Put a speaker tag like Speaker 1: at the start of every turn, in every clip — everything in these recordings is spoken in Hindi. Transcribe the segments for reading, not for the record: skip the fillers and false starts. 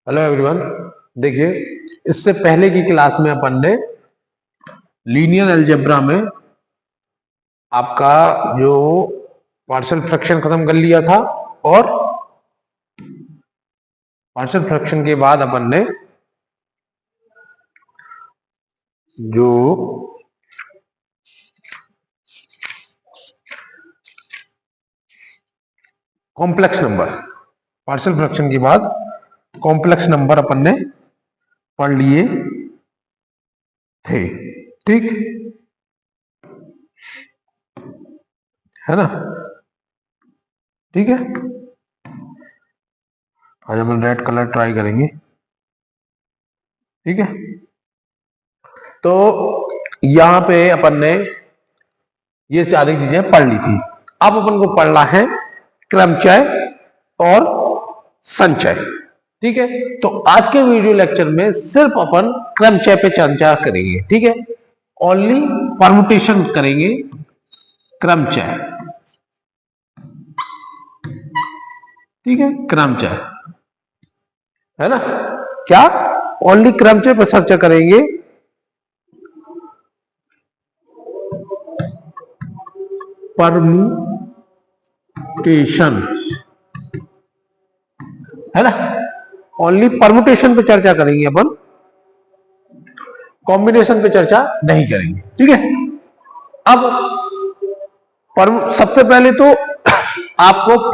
Speaker 1: Hello everyone. देखिए, इससे पहले की क्लास में अपन ने लीनियर अलजेब्रा में आपका जो पार्शियल फ्रैक्शन खत्म कर लिया था, और पार्शियल फ्रैक्शन के बाद अपन ने जो कॉम्प्लेक्स नंबर, पार्शियल फ्रैक्शन के बाद कॉम्प्लेक्स नंबर अपन ने पढ़ लिए थे। ठीक है ना? ठीक है, आज अपन रेड कलर ट्राई करेंगे। ठीक है, तो यहां पे अपन ने ये सारी चीजें पढ़ ली थी। अब अपन को पढ़ना है क्रमचय और संचय। ठीक है, तो आज के वीडियो लेक्चर में सिर्फ अपन क्रमचय पे चर्चा करेंगे। ठीक है, ओनली परमुटेशन करेंगे क्रमचय। ठीक है, क्रमचय है ना? क्या ओनली क्रमचय पर चर्चा करेंगे। परमुटेशन है ना? ओनली परमुटेशन पे चर्चा करेंगे अपन, कॉम्बिनेशन पे चर्चा नहीं करेंगे। ठीक है, अब सबसे पहले तो आपको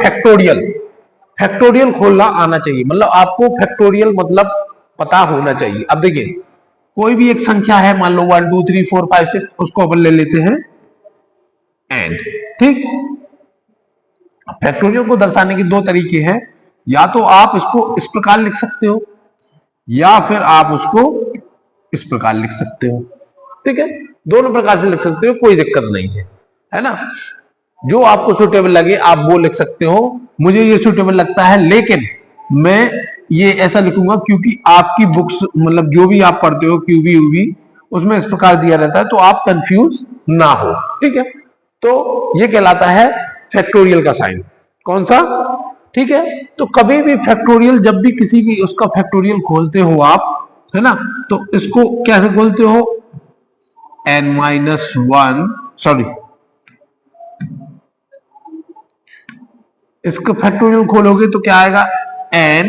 Speaker 1: फैक्टोरियल खोलना आना चाहिए, मतलब आपको फैक्टोरियल मतलब पता होना चाहिए। अब देखिए, कोई भी एक संख्या है, मान लो 1 2 3 4 5 6, उसको अपन ले लेते हैं एंड। ठीक, फैक्टोरियल को दर्शाने के दो तरीके हैं, या तो आप इसको इस प्रकार लिख सकते हो, या फिर आप उसको इस प्रकार लिख सकते हो। ठीक है, दोनों प्रकार से लिख सकते हो, कोई दिक्कत नहीं है ना? जो आपको सुटेबल लगे आप वो लिख सकते हो। मुझे ये सुटेबल लगता है, लेकिन मैं ये ऐसा लिखूंगा क्योंकि आपकी बुक्स, मतलब जो भी आप पढ़ते हो क्यूबी यूबी, उसमें इस प्रकार दिया रहता है, तो आप कंफ्यूज ना हो। ठीक है, तो ये कहलाता है फैक्टोरियल का साइन। कौन सा? ठीक है, तो कभी भी फैक्टोरियल, जब भी किसी भी उसका फैक्टोरियल खोलते हो आप, है ना, तो इसको कैसे खोलते हो? n-1, सॉरी, इसका फैक्टोरियल खोलोगे तो क्या आएगा? n,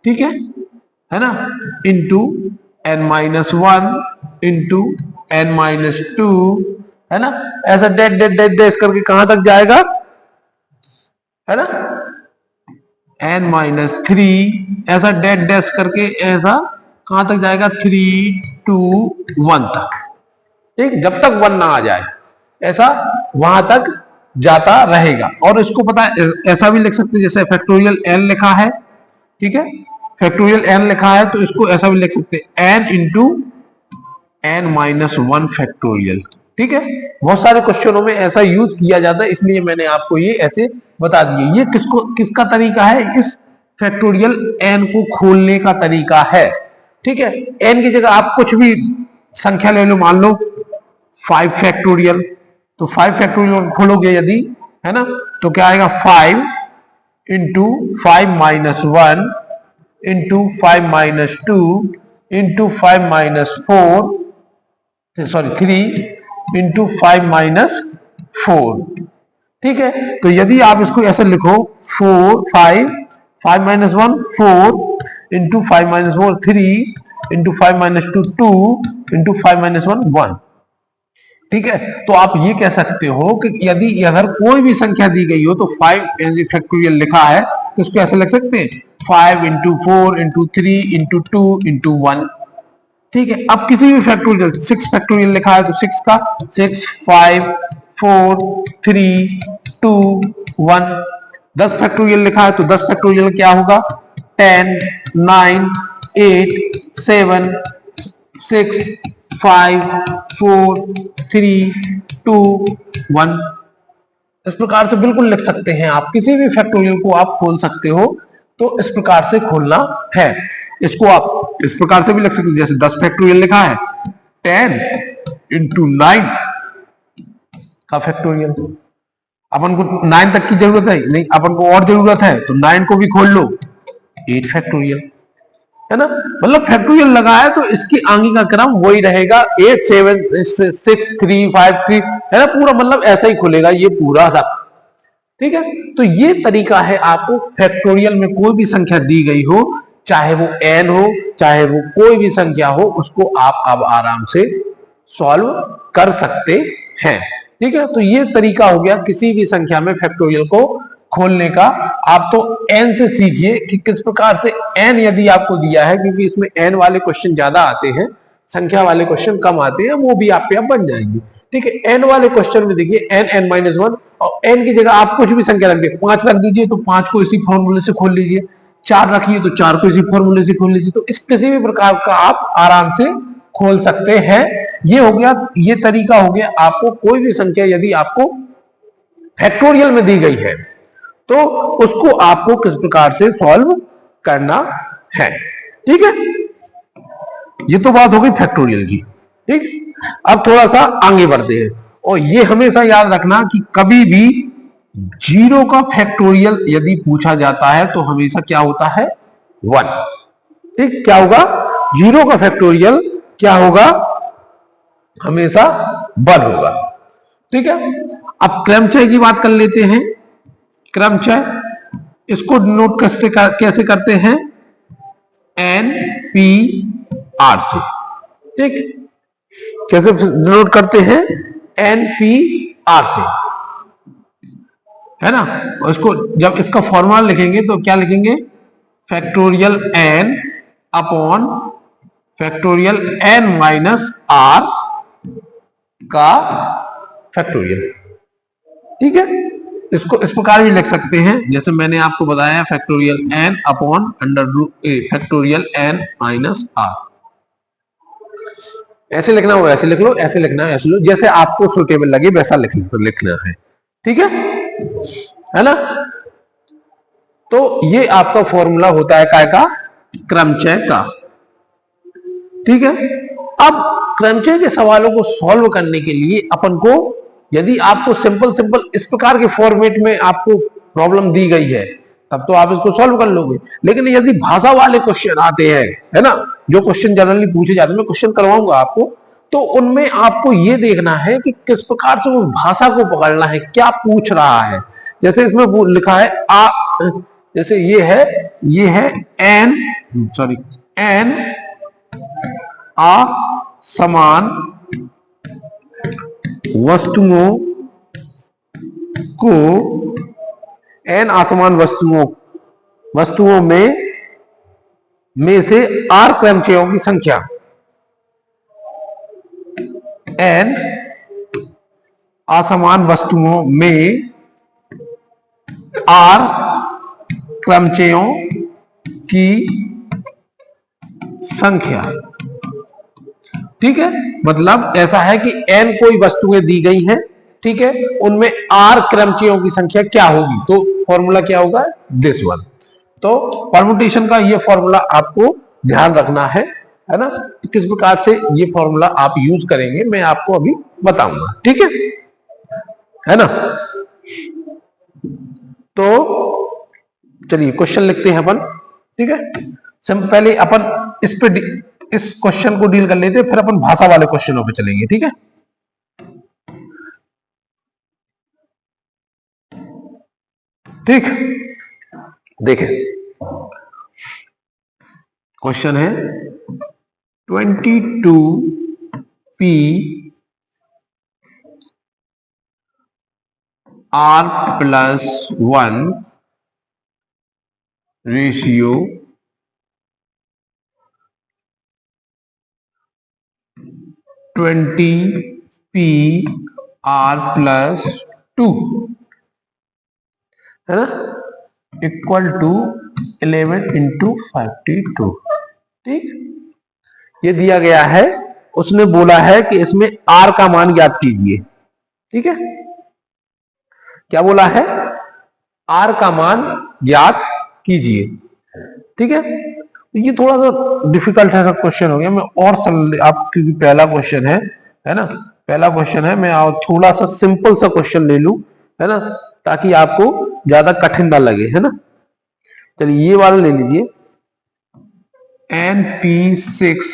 Speaker 1: ठीक है ना, इंटू n-1 इंटू n-2, है ना? ऐसा डेट डेट डेट डेट करके कहां तक जाएगा, है ना? n-3, ऐसा डेट डैश करके ऐसा कहां तक जाएगा? 3 2 1 तक। ठीक, जब तक 1 ना आ जाए, ऐसा वहां तक जाता रहेगा। और इसको पता है, ऐसा भी लिख सकते हैं, जैसे फैक्टोरियल n लिखा है, ठीक है, फैक्टोरियल n लिखा है, तो इसको ऐसा भी लिख सकते हैं, n इंटू n-1 फैक्टोरियल। ठीक है, बहुत सारे क्वेश्चनों में ऐसा यूज किया जाता है, इसलिए मैंने आपको ये ऐसे बता दिए। ये किसका तरीका है? इस फैक्टोरियल n को खोलने का तरीका है। ठीक है, n की जगह आप कुछ भी संख्या ले लो, मान लो 5 फैक्टोरियल, तो 5 फैक्टोरियल खोलोगे यदि, है ना, तो क्या आएगा? 5 into 5-1 into 5-2 into 5-4, sorry 3 into 5-4। ठीक है, तो यदि आप इसको ऐसे लिखो, 5-1 4 इंटू 5-4 3 इंटू 5-2 2 इंटू 5-1 1। ठीक है, तो आप ये कह सकते हो कि यदि अगर कोई भी संख्या दी गई हो, तो 5 फैक्टोरियल लिखा है, तो इसको ऐसे लिख सकते हैं, 5 इंटू 4 इंटू 3 इंटू 2 इंटू 1। ठीक है, अब किसी भी फैक्टोरियल, 6 फैक्टोरियल लिखा है, तो 6 का 6 5 4 3 2 1। 10 फैक्टोरियल लिखा है, तो 10 फैक्टोरियल क्या होगा? 10 9 8 7 6 5 4 3 2 1। इस प्रकार से बिल्कुल लिख सकते हैं आप, किसी भी फैक्टोरियल को आप खोल सकते हो, तो इस प्रकार से खोलना है। इसको आप इस प्रकार से भी लिख सकते हो, जैसे 10 फैक्टोरियल लिखा है, 10 इंटू 9 का फैक्टोरियल। अपन को 9 तक की जरूरत है नहीं, अपन को और जरूरत है तो 9 को भी खोल लो, 8 फैक्टोरियल, है ना। मतलब फैक्टोरियल लगाया तो इसकी आगे का क्रम वही रहेगा 8 7 6 3 5 3, है ना, पूरा मतलब ऐसा ही खुलेगा ये पूरा था। ठीक है, तो ये तरीका है, आपको फैक्टोरियल में कोई भी संख्या दी गई हो, चाहे वो n हो चाहे वो कोई भी संख्या हो, उसको आप अब आराम से सॉल्व कर सकते हैं। ठीक है, तो ये तरीका हो गया किसी भी संख्या में फैक्टोरियल को खोलने का। आप तो n से सीखिए कि किस प्रकार से n यदि आपको दिया है, क्योंकि इसमें n वाले क्वेश्चन ज्यादा आते हैं, संख्या वाले क्वेश्चन कम आते हैं, वो भी आप पे अब बन जाएंगे। ठीक है, n वाले क्वेश्चन में देखिए n-1 और n की जगह आप कुछ भी संख्या रख दीजिए, 5 रख दीजिए तो 5 को इसी फॉर्मूले से खोल लीजिए, 4 रखिए तो 4 को इसी फॉर्मूले से खोल लीजिए, तो इस किसी भी प्रकार का आप आराम से खोल सकते हैं। ये हो गया, ये तरीका हो गया, आपको कोई भी संख्या यदि आपको फैक्टोरियल में दी गई है तो उसको आपको किस प्रकार से सॉल्व करना है। ठीक है, ये तो बात हो गई फैक्टोरियल की। ठीक, अब थोड़ा सा आगे बढ़ते हैं, और ये हमेशा याद रखना कि कभी भी जीरो का फैक्टोरियल यदि पूछा जाता है तो हमेशा क्या होता है, 1। ठीक, क्या होगा, जीरो का फैक्टोरियल क्या होगा, हमेशा 1 होगा। ठीक है, अब क्रमचय की बात कर लेते हैं। क्रमचय, इसको नोट कैसे करते हैं, NPR से। ठीक, कैसे नोट करते हैं, NPR से, है ना। और इसको जब इसका फॉर्मूला लिखेंगे तो क्या लिखेंगे, factorial n upon factorial n minus r का फैक्टोरियल। ठीक है, इसको इस प्रकार भी लिख सकते हैं जैसे मैंने आपको बताया, factorial n upon under root A factorial n minus r। ऐसे लिखना हो ऐसे लिख लो, ऐसे लिखना है ऐसे लो, जैसे आपको सुटेबल लगे वैसा लिखना है। ठीक है ना। तो ये आपका फॉर्मूला होता है काय का, क्रमचय का। ठीक है, अब क्रमचय के सवालों को सॉल्व करने के लिए अपन को, यदि आपको सिंपल सिंपल इस प्रकार के फॉर्मेट में आपको प्रॉब्लम दी गई है तब तो आप इसको सॉल्व कर लोगे, लेकिन यदि भाषा वाले क्वेश्चन आते हैं, है ना, जो क्वेश्चन जनरली पूछे जाते हैं, मैं क्वेश्चन करवाऊंगा आपको, तो उनमें आपको ये देखना है कि किस प्रकार से उस भाषा को पकड़ना है, क्या पूछ रहा है। जैसे इसमें लिखा है जैसे ये है एन समान वस्तुओं को, n असमान वस्तुओं में से r क्रमचयों की संख्या, n असमान वस्तुओं में r क्रमचयों की संख्या। ठीक है, मतलब ऐसा है कि n कोई वस्तुएं दी गई हैं, ठीक है, उनमें r क्रमचयों की संख्या क्या होगी, तो फॉर्मूला क्या होगा, दिस वन। तो परमुटेशन का ये फॉर्मूला आपको ध्यान रखना है ना, तो किस प्रकार से ये फॉर्मूला आप यूज करेंगे मैं आपको अभी बताऊंगा। ठीक है ना। तो चलिए क्वेश्चन लिखते हैं अपन। ठीक है, पहले अपन इस क्वेश्चन को डील कर लेते हैं, फिर अपन भाषा वाले क्वेश्चनों पे चलेंगे। ठीक है, ठीक, देखें क्वेश्चन है 22p r plus 1 ratio 20p r plus 2, है ना, इक्वल टू 11 इंटू 52। ठीक, ये दिया गया है, उसने बोला है कि इसमें r का मान ज्ञात कीजिए। ठीक है, क्या बोला है, r का मान ज्ञात कीजिए। ठीक है, तो ये थोड़ा सा डिफिकल्ट है क्वेश्चन हो गया, मैं और आप क्योंकि पहला क्वेश्चन है ना, पहला क्वेश्चन है, मैं थोड़ा सा सिंपल सा क्वेश्चन ले लूं है ना, ताकि आपको ज्यादा कठिन ना लगे, है ना। चलिए ये वाला ले लीजिए, NP6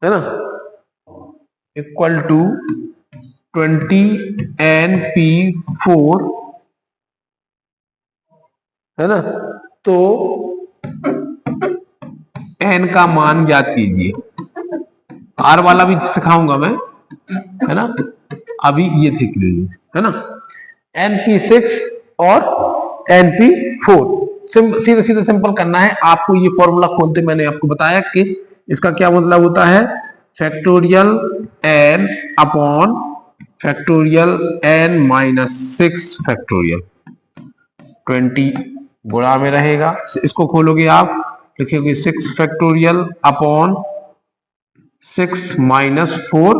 Speaker 1: है ना इक्वल टू 20 NP4 है ना। तो n का मान ज्ञात कीजिए। R वाला भी सिखाऊंगा मैं, है ना। अभी ये सीख लीजिए, है ना। NP6 और NP4 सीधे सीधे सिंपल करना है आपको। ये फॉर्मूला खोलते मैंने आपको बताया कि इसका क्या मतलब होता है, factorial n upon factorial n minus 6 factorial 20 गुणा में रहेगा। इसको खोलोगे आप, लिखोगे 6 फैक्टोरियल अपॉन 6 माइनस 4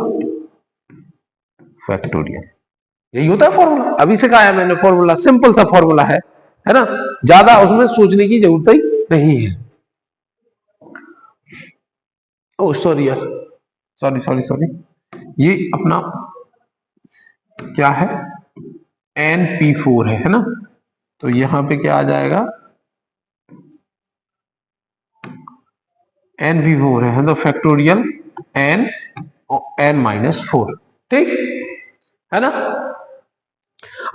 Speaker 1: फैक्टोरियल। यही होता है फॉर्मूला, अभी सिखाया मैंने फॉर्मूला, सिंपल सा फॉर्मूला है ना। ज्यादा उसमें सोचने की जरूरत ही नहीं है। ओ सॉरी यार, सॉरी सॉरी सॉरी, ये अपना क्या है, NP4 है ना। तो यहां पे क्या आ जाएगा, NP4 है तो फैक्टोरियल n माइनस 4, ठीक है ना।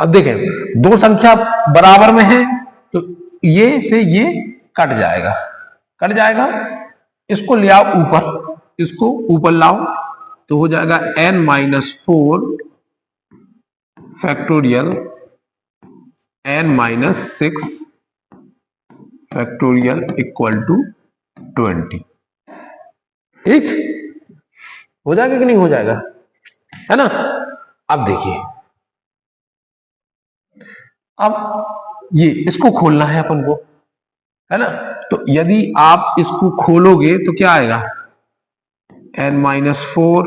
Speaker 1: अब देखें दो संख्या बराबर में है तो ये से ये कट जाएगा, कट जाएगा। इसको ले आओ ऊपर, इसको ऊपर लाओ तो हो जाएगा n minus 4 factorial n minus 6 factorial equal to 20। ठीक हो जाएगा कि नहीं हो जाएगा, है ना। अब देखिए, अब ये इसको खोलना है अपन को, है ना। तो यदि आप इसको खोलोगे तो क्या आएगा, n minus 4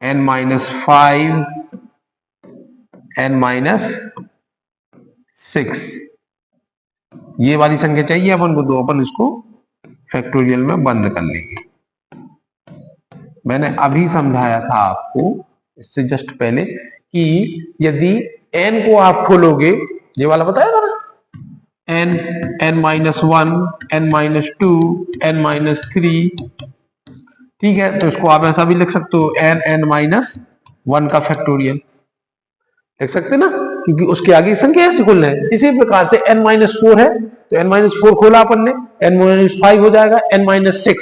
Speaker 1: n minus 5 n minus 6, ये वाली संख्या चाहिए अपन को, तो अपन इसको फैक्टोरियल में बंद कर लेंगे। मैंने अभी समझाया था आपको इससे जस्ट पहले कि यदि n को आप खोलोगे, ये वाला बताया था ना, n minus 1 n minus 2 n minus 3, ठीक है। तो इसको आप ऐसा भी लिख सकते हो, n माइनस 1 का फैक्टोरियल लिख सकते ना, क्योंकि उसके आगे संख्या ऐसे खोलना है। इसी प्रकार से n माइनस 4 है तो n माइनस 4 खोला अपन ने, n माइनस 5 हो जाएगा, n माइनस 6,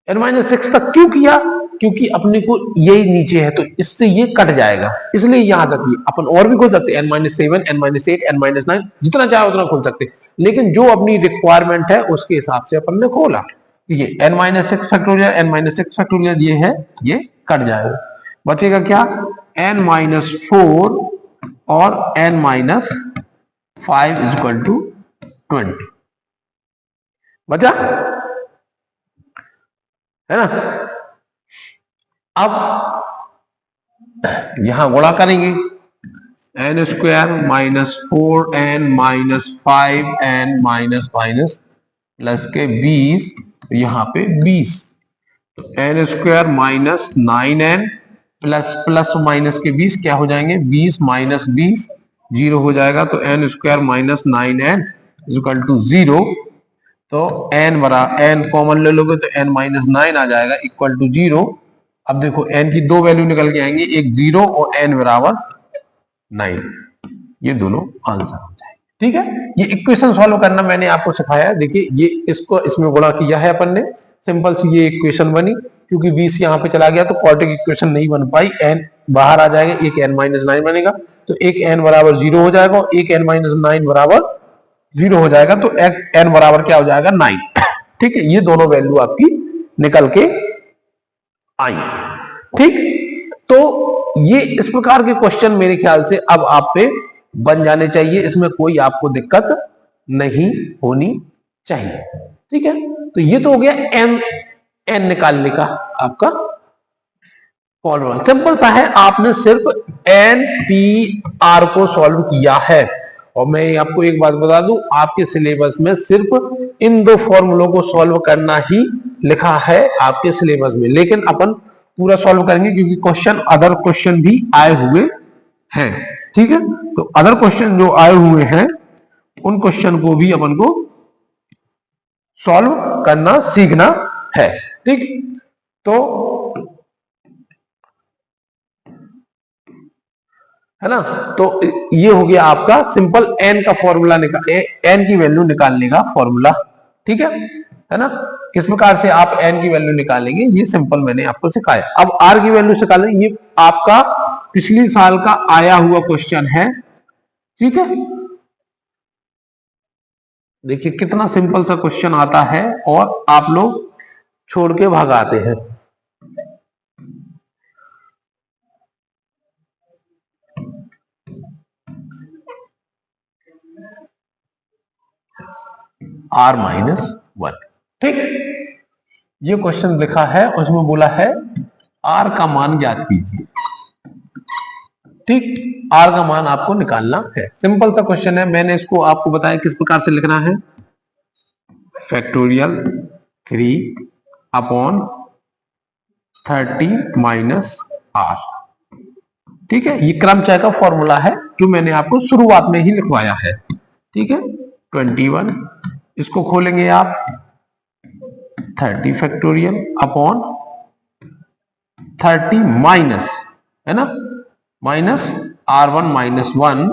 Speaker 1: n माइनस 6 तक क्यों किया, क्योंकि अपने को यही नीचे है तो इससे ये कट जाएगा, इसलिए यहां तक। ये अपन और भी खोल सकते हैं, n minus 7 n minus 8 n minus 9, जितना चाहे उतना खोल सकते हैं, लेकिन जो अपनी रिक्वायरमेंट है उसके हिसाब से अपन ने खोला। ये n minus 6 factorial n minus 6 factorial ये है, ये कट जाएगा। बचेगा क्या, n माइनस 4 और n माइनस 5 इक्वल टू 20 बचा, है ना। अब यहां गुणा करेंगे, n square minus 4n minus 5n minus minus plus के 20, यहां पे 20, तो n square minus 9n plus plus minus के 20 क्या हो जाएंगे, 20 माइनस 20 जीरो हो जाएगा, तो n square minus 9n equal to 0। तो n बराबर n कॉमन ले लोगे तो n माइनस 9 आ जाएगा इक्वल टू 0। अब देखो n की दो वैल्यू निकल के आएंगे, एक 0 और n बराबर 9, ये दोनों आंसर हो जाएंगे। ठीक है, ये इक्वेशन सॉल्व करना मैंने आपको सिखाया है। देखिए ये इसको इसमें गुणा किया है अपन ने, सिंपल सी ये इक्वेशन बनी, क्योंकि 20 यहाँ पे चला गया तो क्वाड्रेटिक इक्वेशन नहीं बन पाई, n बाहर आ जाएगा, एक n माइनस 9 बनेगा, तो एक n बराबर 0 हो जाएगा और एक n माइनस 9 बराबर 0 हो जाएगा, तो n बराबर क्या हो जाएगा, 9। ठीक है, ये दोनों वैल्यू आपकी निकल के आई। ठीक, तो ये इस प्रकार के क्वेश्चन मेरे ख्याल से अब आप पे बन जाने चाहिए, इसमें कोई आपको दिक्कत नहीं होनी चाहिए। ठीक है, तो ये तो हो गया n निकालने का आपका फॉर्मूला, सिंपल सा है, आपने सिर्फ NPR को सॉल्व किया है। और मैं आपको एक बात बता दूं, आपके सिलेबस में सिर्फ इन दो फॉर्मूलों को सॉल्व करना ही लिखा है आपके सिलेबस में, लेकिन अपन पूरा सॉल्व करेंगे क्योंकि क्वेश्चन अदर क्वेश्चन भी आए हुए है। ठीक है, तो अदर क्वेश्चन जो आए हुए हैं उन क्वेश्चन को भी अपन को सॉल्व करना सीखना है। ठीक, तो है ना, तो ये हो गया आपका सिंपल एन का फॉर्मूला निकाल एन की वैल्यू निकालने का फॉर्मूला। ठीक है ना, किस प्रकार से आप एन की वैल्यू निकालेंगे ये सिंपल मैंने आपको सिखाया। अब आर की वैल्यू निकालेंगे, ये आपका पिछली साल का आया हुआ क्वेश्चन है। ठीक है, देखिए कितना सिंपल सा क्वेश्चन आता है और आप लोग छोड़ के भगाते हैं। R minus one. ठीक, ये क्वेश्चन लिखा है और उसमें बोला है आर का मान ज्ञात कीजिए। ठीक, आर का मान आपको निकालना है। सिंपल सा क्वेश्चन है, मैंने इसको आपको बताया किस प्रकार से लिखना है। Factorial 3 upon 30 minus R. ठीक है, ये क्रमचय का फॉर्मूला है जो मैंने आपको शुरुआत में ही लिखवाया है। ठीक है, 21 इसको खोलेंगे आप 30 फैक्टोरियल अपॉन 30 माइनस, है ना, माइनस R1 माइनस 1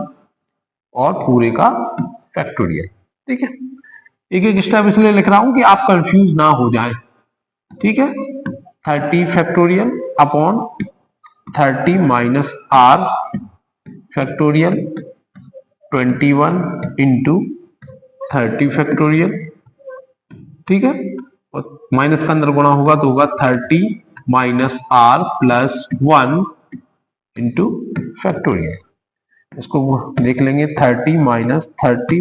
Speaker 1: और पूरे का फैक्टोरियल। ठीक है, एक एक स्टेप इसलिए लिख रहा हूं कि आप कंफ्यूज ना हो जाए। ठीक है, 30 factorial upon 30 minus R factorial 21 into 30 factorial. ठीक है, और माइनस का अंदर गुणा होगा तो होगा 30 minus R plus 1 into factorial. इसको देख लेंगे 30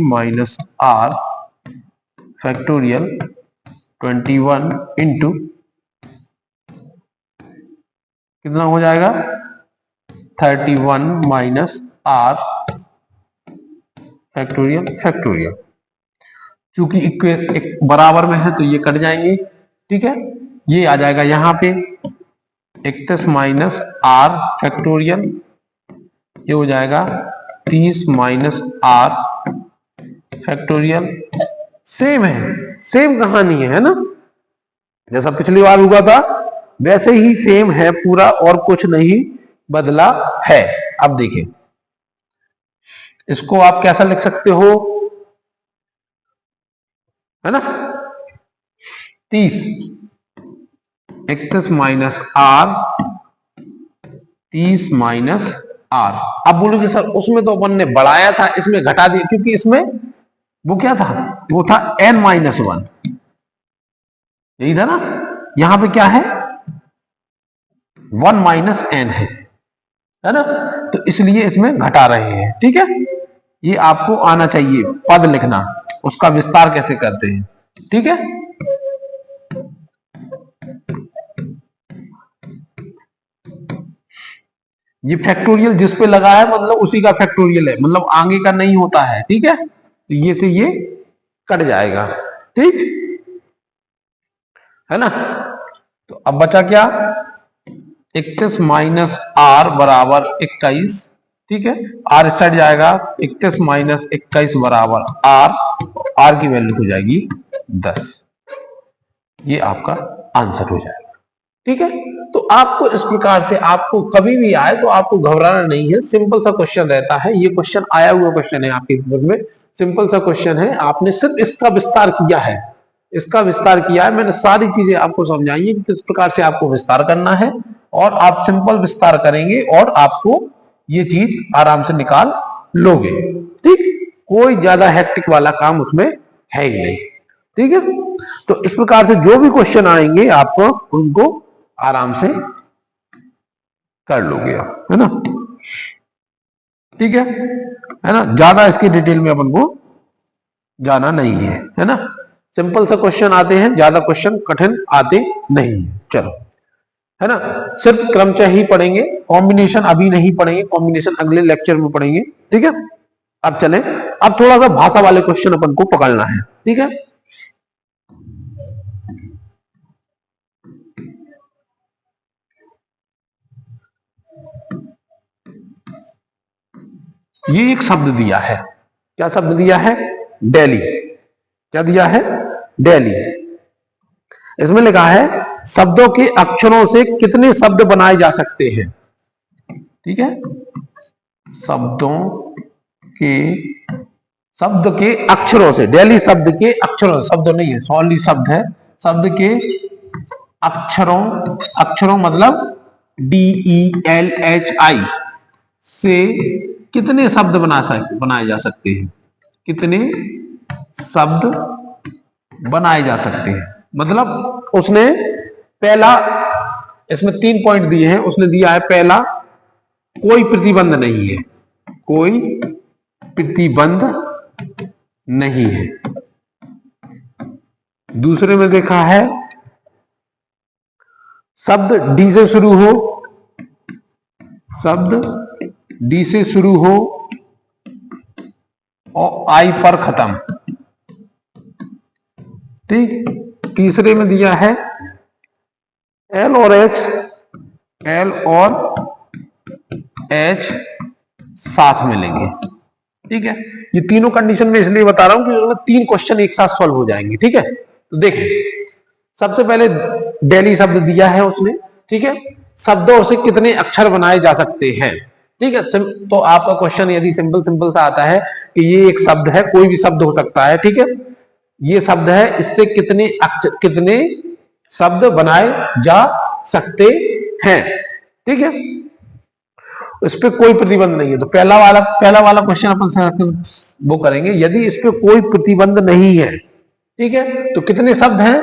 Speaker 1: माइनस आर फैक्टोरियल 21 इंटू कितना हो जाएगा 31 माइनस आर फैक्टोरियल फैक्टोरियल। चूंकि एक बराबर में है तो ये कट जाएंगे। ठीक है, ये आ जाएगा यहां पे 31 माइनस आर फैक्टोरियल, ये हो जाएगा 30 माइनस आर फैक्टोरियल। सेम है, सेम कहानी है ना, जैसा पिछली बार हुआ था वैसे ही सेम है पूरा, और कुछ नहीं बदला है। अब देखिए इसको आप कैसा लिख सकते हो, है ना, 30 31 माइनस आर 30 माइनस आर। अब बोलोगे सर उसमें तो अपन ने बढ़ाया था इसमें घटा दिया, क्योंकि इसमें वो क्या था, वो था n माइनस 1, यही था ना। यहां पे क्या है 1 माइनस एन है ना, तो इसलिए इसमें घटा रहे हैं। ठीक है, ये आपको आना चाहिए पद लिखना, उसका विस्तार कैसे करते हैं। ठीक है, ये फैक्टोरियल जिस पे लगा है मतलब उसी का फैक्टोरियल है, मतलब आगे का नहीं होता है। ठीक है, तो ये से ये कट जाएगा। ठीक है ना, तो अब बचा क्या 31 माइनस आर बराबर 21। ठीक है, आर इस साइड जाएगा 31 माइनस 21 बराबर आर, आर की वैल्यू हो जाएगी 10। ये आपका आंसर हो जाएगा। ठीक है, तो आपको इस प्रकार से आपको कभी भी आए तो आपको घबराना नहीं है, सिंपल सा क्वेश्चन रहता है। ये क्वेश्चन आया हुआ क्वेश्चन है आपके बुक में, सिंपल सा क्वेश्चन है, आपने सिर्फ इसका विस्तार किया है, इसका विस्तार किया है। मैंने सारी चीजें आपको समझाई है कि किस प्रकार से आपको विस्तार करना है, और आप सिंपल विस्तार करेंगे और आपको ये चीज आराम से निकाल लोगे। ठीक, कोई ज्यादा हेक्टिक वाला काम उसमें है ही नहीं। ठीक है, तो इस प्रकार से जो भी क्वेश्चन आएंगे आपको उनको आराम से कर लोगे आप, है ना। ठीक है ना, ज्यादा इसकी डिटेल में अपन को जाना नहीं है ना। सिंपल सा क्वेश्चन आते हैं, ज्यादा क्वेश्चन कठिन आते नहीं है। चलो, है ना, सिर्फ क्रमचय ही पढ़ेंगे, कॉम्बिनेशन अभी नहीं पढ़ेंगे, कॉम्बिनेशन अगले लेक्चर में पढ़ेंगे। ठीक है, अब चले, अब थोड़ा सा भाषा वाले क्वेश्चन अपन को पकड़ना है। ठीक है, ये एक शब्द दिया है, क्या शब्द दिया है? दिल्ली। क्या दिया है? दिल्ली। इसमें लिखा है शब्दों के अक्षरों से कितने शब्द बनाए जा सकते हैं। ठीक है, शब्दों के शब्द के अक्षरों से, दिल्ली शब्द के अक्षरों, शब्द नहीं है, सॉली शब्द है, शब्द के अक्षरों, अक्षरों मतलब DELHI से कितने शब्द बनाए जा सकते हैं, कितने शब्द बनाए जा सकते हैं। मतलब उसने पहला, इसमें 3 पॉइंट दिए हैं, उसने दिया है पहला कोई प्रतिबंध नहीं है, कोई प्रतिबंध नहीं है। दूसरे में देखा है शब्द डी से शुरू हो, शब्द डी से शुरू हो और आई पर खत्म। ठीक। तीसरे में दिया है एल और एच, एल और एच साथ मिलेंगे। ठीक है, ये तीनों कंडीशन में इसलिए बता रहा हूं कि उसमें 3 क्वेश्चन एक साथ सॉल्व हो जाएंगे। ठीक है, तो देखें, सबसे पहले दिल्ली शब्द दिया है उसने। ठीक है, शब्दों से कितने अक्षर बनाए जा सकते हैं। ठीक है, तो आपका क्वेश्चन यदि सिंपल सा आता है कि ये एक शब्द है, कोई भी शब्द हो सकता है। ठीक है, ये शब्द है, इससे कितने शब्द बनाए जा सकते हैं। ठीक है, इस पे कोई प्रतिबंध नहीं है, तो पहला वाला क्वेश्चन अपन वो करेंगे। यदि इस पे कोई प्रतिबंध नहीं है, ठीक है, तो कितने शब्द हैं?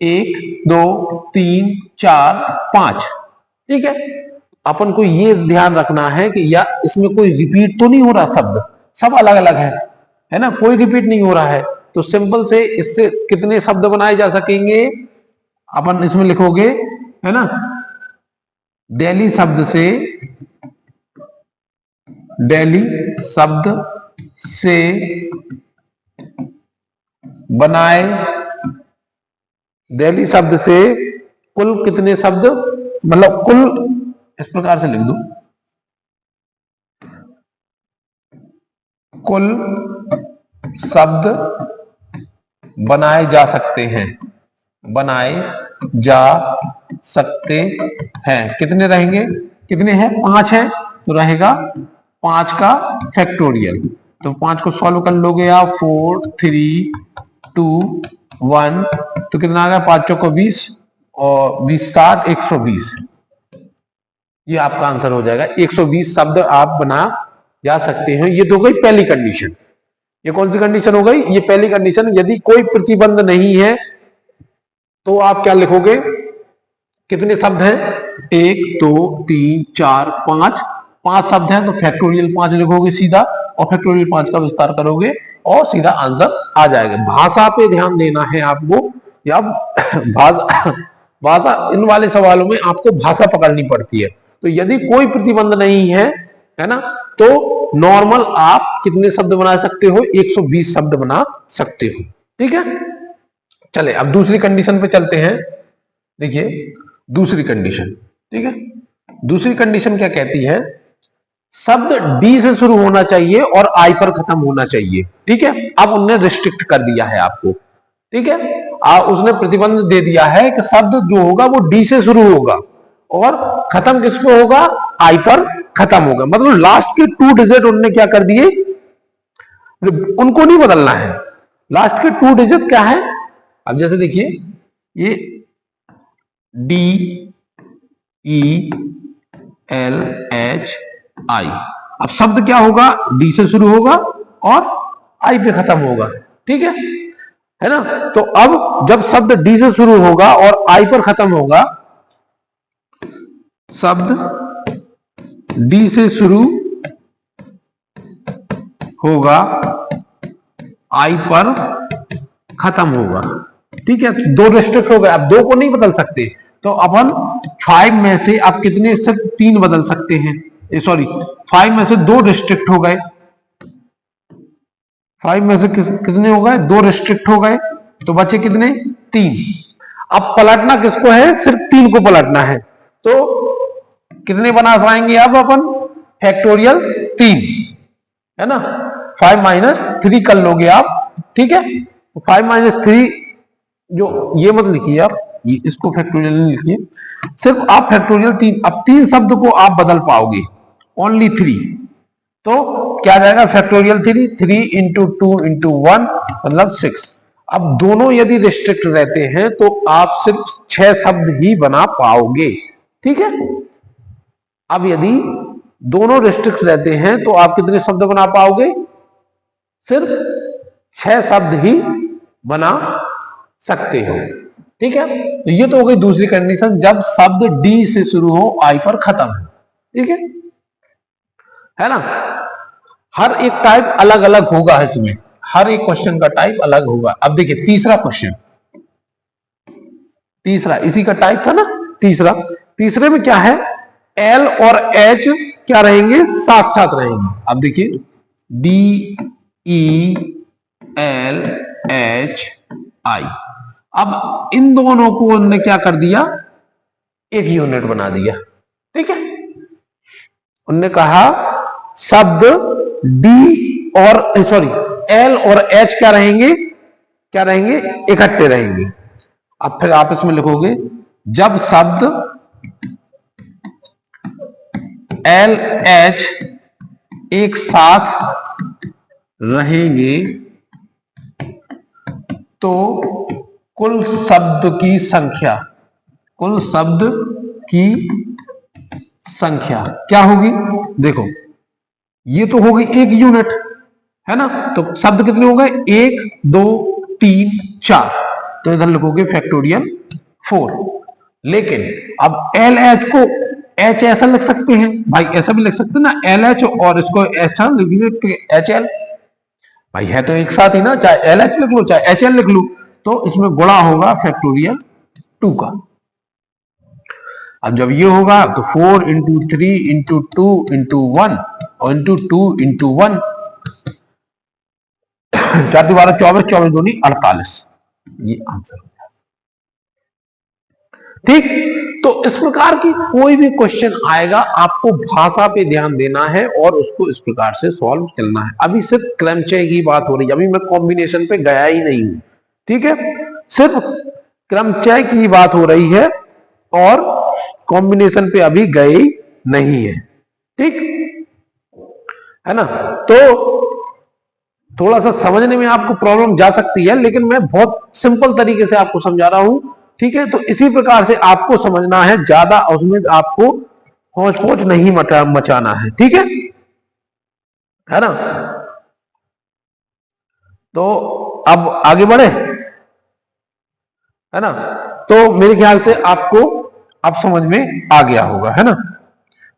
Speaker 1: 1 2 3 4 5। ठीक है, अपन को ये ध्यान रखना है कि या इसमें कोई रिपीट तो नहीं हो रहा, शब्द सब अलग अलग है ना, कोई रिपीट नहीं हो रहा है। तो सिंपल से इससे कितने शब्द बनाए जा सकेंगे, अपन इसमें लिखोगे, है ना, दिल्ली शब्द से, दिल्ली शब्द से बनाए, दिल्ली शब्द से कुल कितने शब्द, मतलब कुल इस प्रकार से लिख दो, कुल शब्द बनाए जा सकते हैं, बनाए जा सकते हैं। कितने रहेंगे? कितने हैं? 5 है, तो रहेगा 5 का फैक्टोरियल। तो 5 को सॉल्व कर लोगे आप, 4 3 2 1, तो कितना आ गया? 5 चौको 20 और 20 7 120। ये आपका आंसर हो जाएगा। 120 शब्द आप बना जा सकते हैं। ये तो गई पहली कंडीशन। ये कौन सी कंडीशन हो गई? ये पहली कंडीशन। यदि कोई प्रतिबंध नहीं है तो आप क्या लिखोगे? कितने शब्द हैं? 1 2 3 4 5, 5 शब्द हैं, तो फैक्टोरियल 5 लिखोगे सीधा, और फैक्टोरियल 5 का विस्तार करोगे और सीधा आंसर आ जाएगा। भाषा पे ध्यान देना है आपको, या भाषा, इन वाले सवालों में आपको भाषा पकड़नी पड़ती है। तो यदि कोई प्रतिबंध नहीं है, है ना, तो नॉर्मल आप कितने शब्द बना सकते हो? 120 शब्द बना सकते हो। ठीक है, चले अब दूसरी कंडीशन पे चलते हैं। देखिए दूसरी कंडीशन, ठीक है, दूसरी कंडीशन क्या कहती है? शब्द डी से शुरू होना चाहिए और आई पर खत्म होना चाहिए। ठीक है, अब उनने रिस्ट्रिक्ट कर दिया है आपको। ठीक है, उसने प्रतिबंध दे दिया है कि शब्द जो होगा वो डी से शुरू होगा और खत्म किस पे होगा? आई पर खत्म होगा। मतलब लास्ट के 2 डिजिट उन्होंने क्या कर दिए, उनको नहीं बदलना है। लास्ट के 2 डिजिट क्या है? अब जैसे देखिए, ये D E L H I, अब शब्द क्या होगा? डी से शुरू होगा और आई पे खत्म होगा। ठीक है ना? तो अब जब शब्द डी से शुरू होगा और आई पर खत्म होगा, शब्द डी से शुरू होगा, आई पर खत्म होगा। ठीक है, 2 रिस्ट्रिक्ट हो गए, अब 2 को नहीं बदल सकते, तो अपन 5 में से आप कितने से 3 बदल सकते हैं? सॉरी, 5 में से 2 रिस्ट्रिक्ट हो गए। 5 में से कितने हो गए? 2 रिस्ट्रिक्ट हो गए, तो बचे कितने? 3। अब पलटना किसको है? सिर्फ 3 को पलटना है। तो कितने बना पाएंगे अब अपन? फैक्टोरियल 3। है ना, 5 - 3 कर लोगे आप, ठीक है। तो 5 - 3 जो ये मत लिखिए आप, ये इसको फैक्टोरियल नहीं लिखिए, सिर्फ आप फैक्टोरियल 3, अब 3 शब्द को आप बदल पाओगे, ओनली 3। तो क्या जाएगा फैक्टोरियल 3 इंटू 2 इंटू 1 मतलब 6। अब दोनों यदि रिस्ट्रिक्ट रहते हैं तो आप सिर्फ 6 शब्द ही बना पाओगे, ठीक है। अब यदि दोनों रिस्ट्रिक्ट रहते हैं तो आप कितने शब्द बना पाओगे, सिर्फ 6 शब्द ही बना सकते हो, ठीक है। तो ये तो हो गई दूसरी कंडीशन, जब शब्द डी से शुरू हो आई पर खत्म हो, ठीक है ना। हर एक टाइप अलग अलग होगा इसमें, हर एक क्वेश्चन का टाइप अलग होगा। अब देखिए तीसरा क्वेश्चन, तीसरा इसी का टाइप था ना तीसरा। तीसरे में क्या है, एल और एच क्या रहेंगे, साथ साथ रहेंगे। अब देखिए D E L H I, अब इन दोनों को उन्होंने क्या कर दिया, एक यूनिट बना दिया, ठीक है। उन्होंने कहा शब्द डी और सॉरी एल और एच क्या रहेंगे, क्या रहेंगे, इकट्ठे रहेंगे। अब फिर आप इसमें लिखोगे जब शब्द एल एच एक साथ रहेंगे तो कुल शब्द की संख्या, कुल शब्द की संख्या क्या होगी, देखो ये तो होगी एक यूनिट, है ना। तो शब्द कितने हो गए, 1 2 3 4, तो इधर लिखोगे फैक्टोरियल 4। लेकिन अब एल एच को एच ऐसा लिख सकते हैं भाई, ऐसा भी लिख सकते हैं ना एल एच, और इसको ऐसा लिख एच एल, भाई है तो एक साथ ही ना, चाहे एल एच लिख लो चाहे एच एल लिख लो, तो इसमें गुणा होगा फैक्टोरियल 2 का। अब जब ये होगा तो 4 इंटू 3 इंटू 2 इंटू 1 और इंटू 2 इंटू 1, 4 12 24, 24 दूनी 48, ये आंसर हो जाएगा, ठीक। तो इस प्रकार की कोई भी क्वेश्चन आएगा आपको भाषा पे ध्यान देना है और उसको इस प्रकार से सॉल्व करना है। अभी सिर्फ क्रमचय की बात हो रही है, अभी मैं कॉम्बिनेशन पे गया ही नहीं हूं, ठीक है। सिर्फ क्रमचय की बात हो रही है और कॉम्बिनेशन पे अभी गए नहीं है, ठीक है ना। तो थोड़ा सा समझने में आपको प्रॉब्लम जा सकती है, लेकिन मैं बहुत सिंपल तरीके से आपको समझा रहा हूं, ठीक है। तो इसी प्रकार से आपको समझना है, ज्यादा उसमें आपको होच पोच नहीं मचाना है, ठीक है ना। तो अब आगे बढ़े, है ना। तो मेरे ख्याल से आपको अब समझ में आ गया होगा, है ना।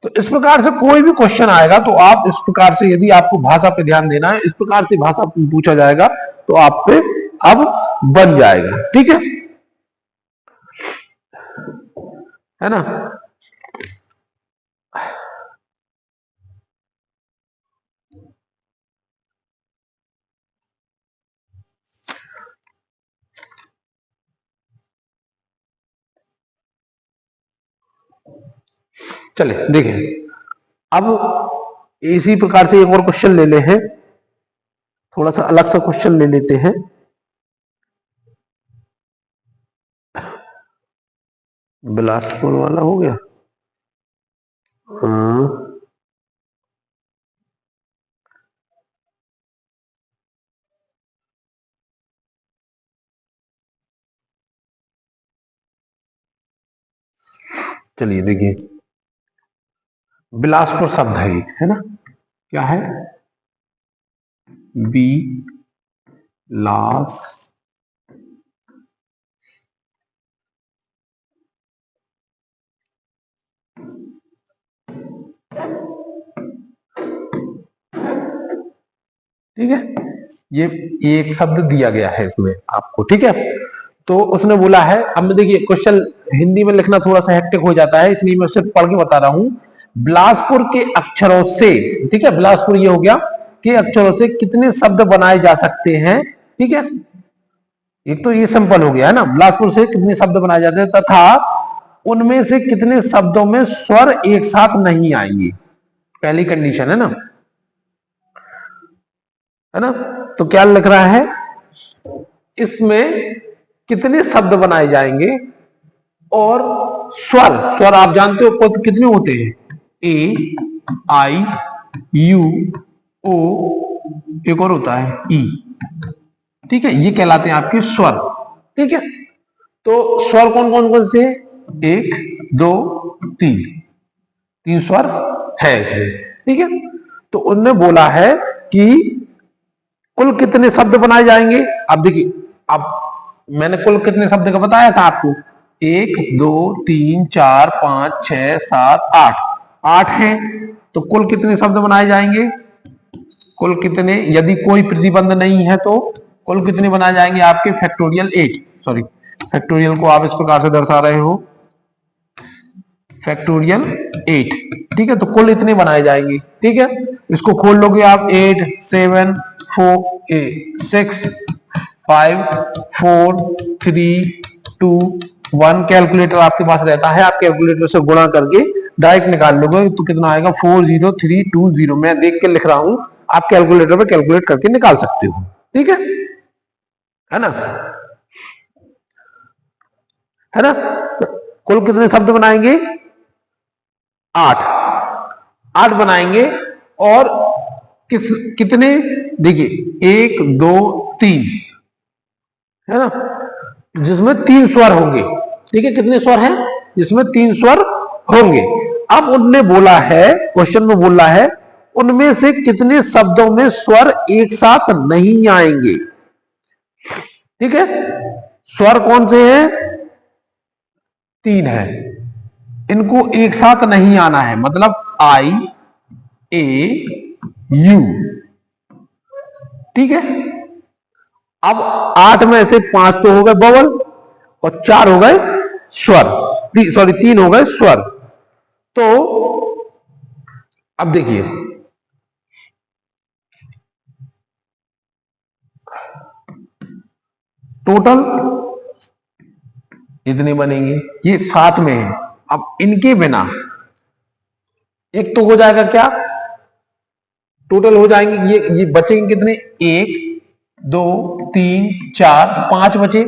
Speaker 1: तो इस प्रकार से कोई भी क्वेश्चन आएगा तो आप इस प्रकार से, यदि आपको भाषा पे ध्यान देना है, इस प्रकार से भाषा पूछा जाएगा तो आप पे अब बन जाएगा, ठीक है ना। चले देखिए, अब इसी प्रकार से एक और क्वेश्चन ले ले हैं, थोड़ा सा अलग सा क्वेश्चन ले लेते हैं। बिलासपुर वाला हो गया, हाँ चलिए देखिए, बिलासपुर शब्द है एक, है ना, क्या है, बी लास ठीक है, ये एक शब्द दिया गया है इसमें आपको, ठीक है। तो उसने बोला है, अब मैं देखिए क्वेश्चन हिंदी में लिखना थोड़ा सा हेक्टिक हो जाता है, इसलिए मैं सिर्फ पढ़ के बता रहा हूं। बिलासपुर के अक्षरों से, ठीक है, बिलासपुर ये हो गया, के अक्षरों से कितने शब्द बनाए जा सकते हैं, ठीक है। एक तो ये सिंपल हो गया है ना, बिलासपुर से कितने शब्द बनाए जाते हैं तथा उनमें से कितने शब्दों में स्वर एक साथ नहीं आएंगे, पहली कंडीशन है ना। है ना। तो क्या लिख रहा है, इसमें कितने शब्द बनाए जाएंगे और स्वर, स्वर आप जानते हो पद कितने होते हैं, ए, आई, यू, ओ, एक और होता है ई। ठीक है, ये कहलाते हैं आपके स्वर। ठीक है, तो स्वर कौन कौन कौन से, एक, दो, तीन, तीन स्वर है इसमें। ठीक है, तो उनने बोला है कि कुल कितने शब्द बनाए जाएंगे। अब देखिए, अब मैंने कुल कितने शब्द का बताया था आपको, एक, दो, तीन, चार, पांच, छह, सात, आठ, आठ हैं। तो कुल कितने शब्द बनाए जाएंगे, कुल कितने, यदि कोई प्रतिबंध नहीं है तो कुल कितने बनाए जाएंगे आपके, फैक्टोरियल 8, सॉरी फैक्टोरियल को आप इस प्रकार से दर्शा रहे हो, फैक्टोरियल 8। ठीक है, तो कुल इतने बनाए जाएंगे। ठीक है, इसको खोल लोगे आप, 8, 7, 6, 5, 4, 3, 2, 1। कैलकुलेटर आपके पास रहता है, आप कैलकुलेटर से गुणा करके डायरेक्ट निकाल लोगे तो कितना आएगा, 40320। मैं देख के लिख रहा हूं, आप कैलकुलेटर पे कैलकुलेट करके निकाल सकते हो। ठीक है ना, है ना। कुल कितने शब्द बनाएंगे, 8, 8 बनाएंगे। और कितने, देखिए 1, 2, 3, है ना, जिसमें 3 स्वर होंगे। ठीक है, कितने स्वर हैं, जिसमें 3 स्वर होंगे। अब उनने बोला है, क्वेश्चन में बोला है, उनमें से कितने शब्दों में स्वर एक साथ नहीं आएंगे। ठीक है, स्वर कौन से हैं, 3 है, इनको एक साथ नहीं आना है, मतलब आई, ए, यू। ठीक है, अब 8 में से 5 तो हो गए बवल और 4 हो गए स्वर, सॉरी 3 हो गए स्वर। तो अब देखिए, टोटल इतने बनेंगे, ये 7 में है। अब इनके बिना एक तो हो जाएगा क्या, टोटल हो जाएंगे ये बचेंगे कितने, 1, 2, 3, 4, 5 बचे।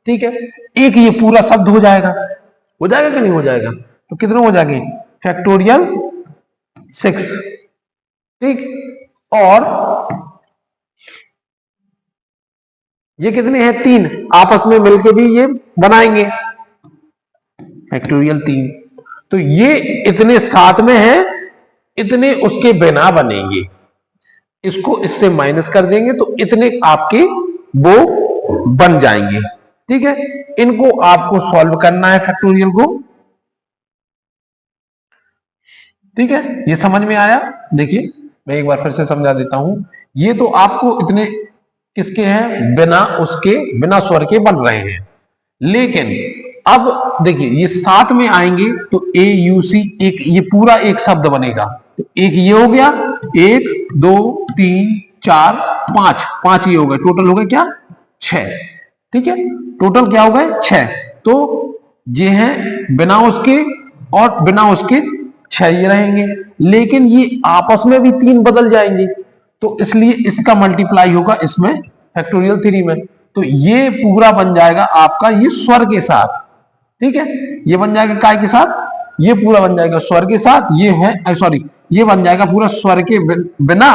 Speaker 1: ठीक है, एक ये पूरा शब्द हो जाएगा कि नहीं हो जाएगा, तो कितने हो जाएंगे, फैक्टोरियल 6। ठीक, और ये कितने हैं, 3, आपस में मिलके भी ये बनाएंगे फैक्टोरियल 3। तो ये इतने साथ में है, इतने उसके बिना बनेंगे, इसको इससे माइनस कर देंगे तो इतने आपके वो बन जाएंगे। ठीक है, इनको आपको सॉल्व करना है फैक्टोरियल को। ठीक है, ये समझ में आया। देखिए मैं एक बार फिर से समझा देता हूं, ये तो आपको इतने किसके हैं, बिना उसके, बिना स्वर के बन रहे हैं। लेकिन अब देखिए ये साथ में आएंगे तो ए यू सी, एक ये पूरा एक शब्द बनेगा। तो एक ये हो गया, 1, 2, 3, 4, 5, 5 ये हो गए, टोटल हो गए क्या, 6। ठीक है, टोटल क्या हो गए, 6। तो ये है बिना उसके, और बिना उसके 6 ये रहेंगे। लेकिन ये आपस में भी 3 बदल जाएंगे, तो इसलिए इसका मल्टीप्लाई होगा इसमें फैक्टोरियल 3 में। तो ये पूरा बन जाएगा आपका ये स्वर के साथ। ठीक है, ये बन जाएगा काय के साथ, ये पूरा बन जाएगा स्वर के साथ, ये है सॉरी, ये बन जाएगा पूरा स्वर के बिना,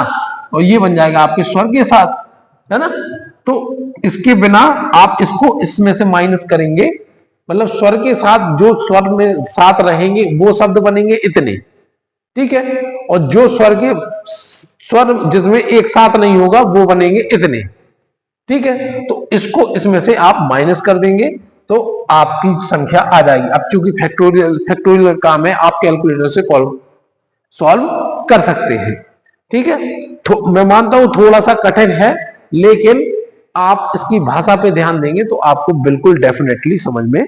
Speaker 1: और ये बन जाएगा आपके स्वर के साथ, है ना। तो इसके बिना आप इसको इसमें से माइनस करेंगे, मतलब स्वर के साथ जो स्वर में साथ रहेंगे वो शब्द बनेंगे इतने। ठीक है, और जो स्वर के स्वर जिसमें एक साथ नहीं होगा वो बनेंगे इतने। ठीक है, तो इसको इसमें से आप माइनस कर देंगे तो आपकी संख्या आ जाएगी। अब चूंकि फैक्टोरियल काम है, आप कैलकुलेटर से सॉल्व कर सकते हैं। ठीक है, मैं मानता हूं थोड़ा सा कठिन है, लेकिन आप इसकी भाषा पे ध्यान देंगे तो आपको बिल्कुल डेफिनेटली समझ में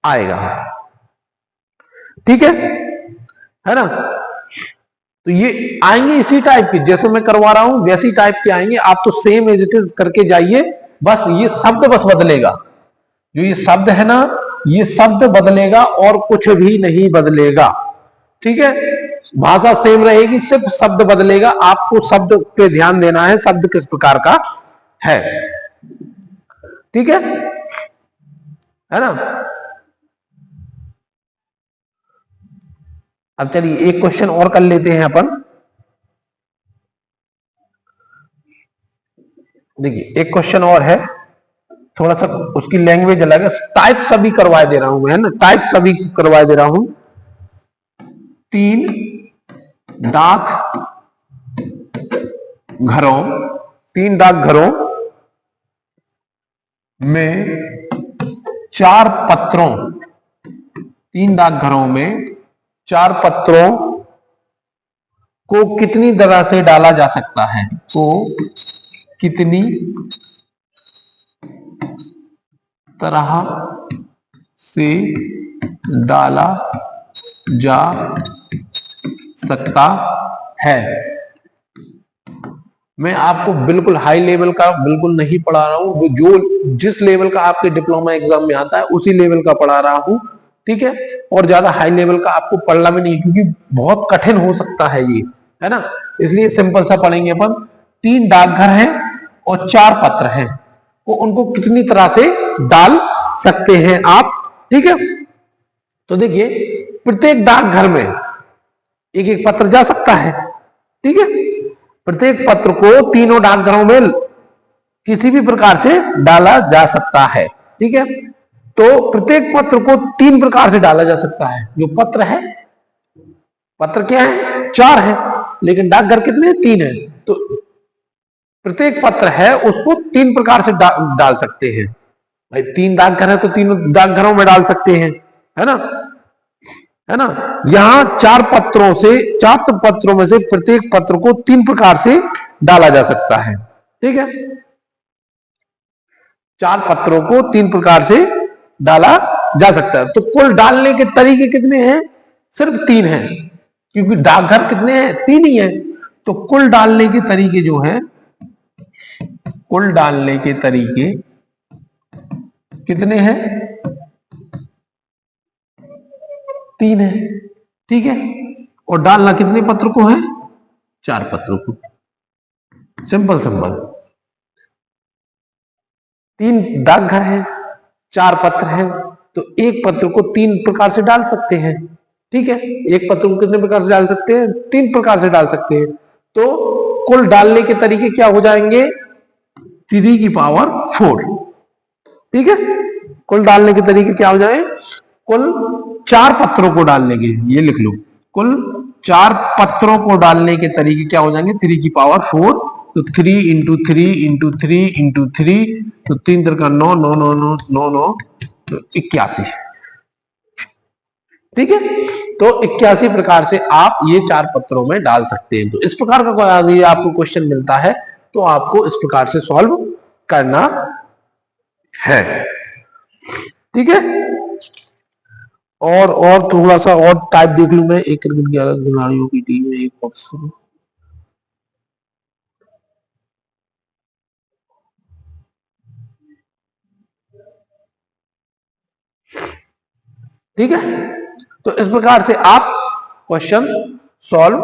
Speaker 1: आएगा। ठीक है ना। तो ये आएंगे इसी टाइप के, जैसे मैं करवा रहा हूं वैसी टाइप के आएंगे। आप तो सेम एज इट इज करके जाइए, बस ये शब्द बस बदलेगा, जो ये शब्द है ना, ये शब्द बदलेगा और कुछ भी नहीं बदलेगा। ठीक है, भाषा सेम रहेगी, सिर्फ शब्द बदलेगा। आपको शब्द पे ध्यान देना है, शब्द किस प्रकार का है। ठीक है ना। अब चलिए एक क्वेश्चन और कर लेते हैं अपन। देखिए एक क्वेश्चन और है, थोड़ा सा उसकी लैंग्वेज अलग है। टाइप सभी करवा दे रहा हूं मैं, है ना, टाइप सभी करवा दे रहा हूं। 3 डाक घरों, 3 डाकघरों में 4 पत्रों, 3 डाकघरों में 4 पत्रों को कितनी तरह से डाला जा सकता है, तो कितनी तरह से डाला जा सकता है। मैं आपको बिल्कुल हाई लेवल का बिल्कुल नहीं पढ़ा रहा हूं, जो जिस लेवल का आपके डिप्लोमा एग्जाम में आता है उसी लेवल का पढ़ा रहा हूं। ठीक है, और ज्यादा हाई लेवल का आपको पढ़ना भी नहीं, क्योंकि बहुत कठिन हो सकता है ये, है ना, इसलिए सिंपल सा पढ़ेंगे अपन। 3 डाकघर हैं और 4 पत्र हैं, तो उनको कितनी तरह से डाल सकते हैं आप। ठीक है, तो देखिए प्रत्येक डाकघर में एक एक पत्र जा सकता है। ठीक है, प्रत्येक पत्र को तीनों डाकघरों में किसी भी प्रकार से डाला जा सकता है। ठीक है, तो प्रत्येक पत्र को 3 प्रकार से डाला जा सकता है। जो पत्र है, पत्र क्या है, 4 है, लेकिन डाकघर कितने, 3 है, तो प्रत्येक पत्र है उसको 3 प्रकार से डाल सकते हैं। भाई 3 डाकघर है तो 3 डाकघरों में डाल सकते हैं, है ना, है ना। यहां 4 पत्रों से, 4 पत्रों में से प्रत्येक पत्र को 3 प्रकार से डाला जा सकता है। ठीक है, 4 पत्रों को 3 प्रकार से डाला जा सकता है। तो कुल डालने के तरीके कितने हैं, सिर्फ 3 हैं, क्योंकि डाकघर कितने हैं, 3 ही हैं। तो कुल डालने के तरीके जो है, कुल डालने के तरीके कितने हैं, 3 है। ठीक है, और डालना कितने पत्र को है, 4 पत्रों को। Simple simple. 3 डाकघर है, 4 पत्र हैं, तो एक पत्र को 3 प्रकार से डाल सकते हैं। ठीक है, एक पत्र को कितने प्रकार से डाल सकते हैं, 3 प्रकार से डाल सकते हैं। तो कुल डालने के तरीके क्या हो जाएंगे, 3 की पावर 4। ठीक है, कुल डालने के तरीके क्या हो जाए, कुल 4 पत्रों को डालने के, ये लिख लो, कुल 4 पत्रों को डालने के तरीके क्या हो जाएंगे, 3 की पावर 4। तो 3 इंटू 3 इंटू 3 इंटू 3, तो 3 का 9, 9 9 9 9 9, तो 81। ठीक है, तो 81 प्रकार से आप ये 4 पत्रों में डाल सकते हैं। तो इस प्रकार का कोई आपको क्वेश्चन मिलता है तो आपको इस प्रकार से सॉल्व करना है। ठीक है, और थोड़ा सा और टाइप देख लूं मैं। एक क्रिकेट 11 खिलाड़ियों की टीम में एक ऑफिसर, ठीक है, तो इस प्रकार से आप क्वेश्चन सॉल्व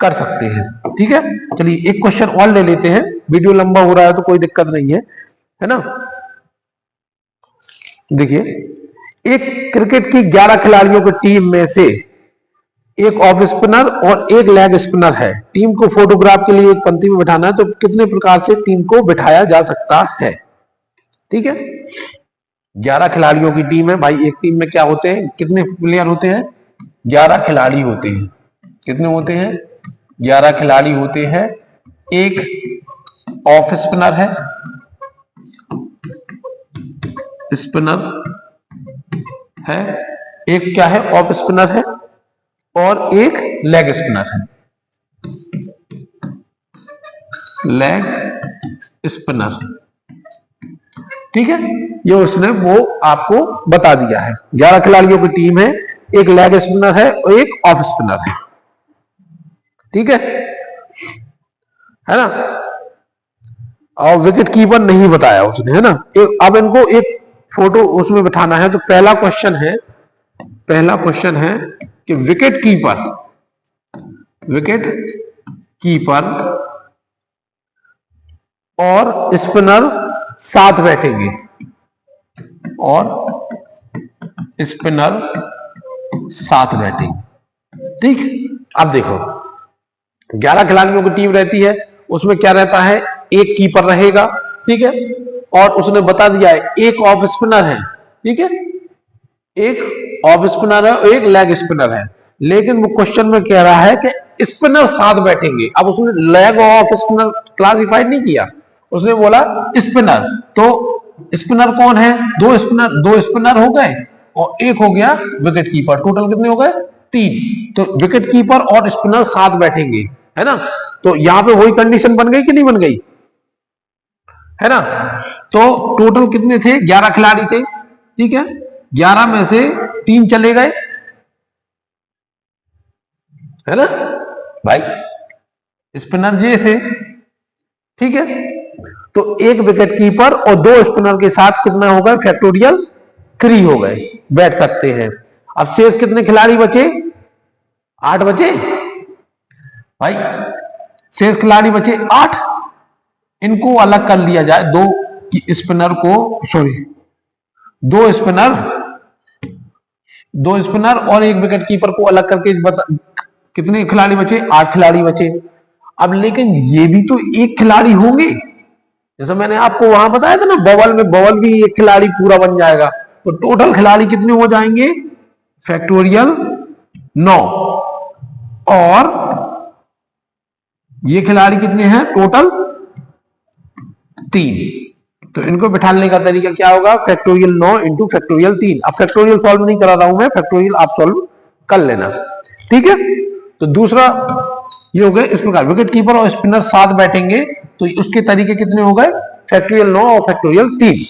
Speaker 1: कर सकते हैं। ठीक है, चलिए एक क्वेश्चन और ले लेते हैं, वीडियो लंबा हो रहा है तो कोई दिक्कत नहीं है ना। देखिए एक क्रिकेट की 11 खिलाड़ियों की टीम में से एक ऑफ स्पिनर और एक लेग स्पिनर है। टीम को फोटोग्राफ के लिए एक पंक्ति में बिठाना है, तो कितने प्रकार से टीम को बिठाया जा सकता है। ठीक है, 11 खिलाड़ियों की टीम है भाई। एक टीम में क्या होते हैं, कितने प्लेयर होते हैं, 11 खिलाड़ी होते हैं। कितने होते हैं, 11 खिलाड़ी होते हैं। एक ऑफ स्पिनर है, स्पिनर है, एक क्या है, ऑफ स्पिनर है, और एक लेग स्पिनर है, लेग स्पिनर। ठीक है, ये उसने वो आपको बता दिया है। 11 खिलाड़ियों की टीम है, एक लेग स्पिनर है और एक ऑफ स्पिनर है। ठीक है ना, और विकेट कीपर नहीं बताया उसने, है ना। अब इनको एक फोटो उसमें बिठाना है। तो पहला क्वेश्चन है कि विकेट कीपर विकेट कीपर और स्पिनर साथ बैठेंगे, और स्पिनर साथ बैठेंगे। ठीक, अब देखो 11 खिलाड़ियों की टीम रहती है, उसमें क्या रहता है, एक कीपर रहेगा, ठीक है, और उसने बता दिया है एक ऑफ स्पिनर है, ठीक है, एक ऑफ स्पिनर है और एक लेग स्पिनर है, लेकिन वो क्वेश्चन में कह रहा है कि स्पिनर साथ बैठेंगे। अब उसने लेग ऑफ स्पिनर क्लासिफाइड नहीं किया, उसने बोला स्पिनर, तो स्पिनर कौन है, दो स्पिनर हो गए और एक हो गया विकेट कीपर, टोटल कितने हो गए, 3। तो विकेट कीपर और स्पिनर साथ बैठेंगे, है ना। तो यहां पे वही कंडीशन बन गई कि नहीं बन गई, है ना। तो टोटल कितने थे, 11 खिलाड़ी थे, ठीक है, 11 में से 3 चले गए, है ना भाई, स्पिनर ये थे, ठीक है। तो एक विकेट कीपर और 2 स्पिनर के साथ कितना हो गए, फैक्टोरियल 3 हो गए, बैठ सकते हैं। अब शेष कितने खिलाड़ी बचे, 8 बचे भाई, शेष खिलाड़ी बचे 8। इनको अलग कर लिया जाए, दो स्पिनर को, सॉरी, दो स्पिनर और एक विकेट कीपर को अलग करके कितने खिलाड़ी बचे, 8 खिलाड़ी बचे। अब लेकिन ये भी तो एक खिलाड़ी होंगे, जैसे मैंने आपको वहां बताया था ना, बबल भी एक खिलाड़ी पूरा बन जाएगा, तो टोटल खिलाड़ी कितने हो जाएंगे, फैक्टोरियल 9, और ये खिलाड़ी कितने हैं, टोटल 3। तो इनको बिठाने का तरीका क्या होगा, फैक्टोरियल 9 इंटू फैक्टोरियल 3। अब फैक्टोरियल सॉल्व नहीं करा रहा हूं मैं, फैक्टोरियल आप सॉल्व कर लेना, ठीक है। तो दूसरा ये हो गए, इस प्रकार विकेट कीपर और स्पिनर साथ बैठेंगे, तो उसके तरीके कितने हो गए, फैक्टोरियल 9 और फैक्टोरियल 3।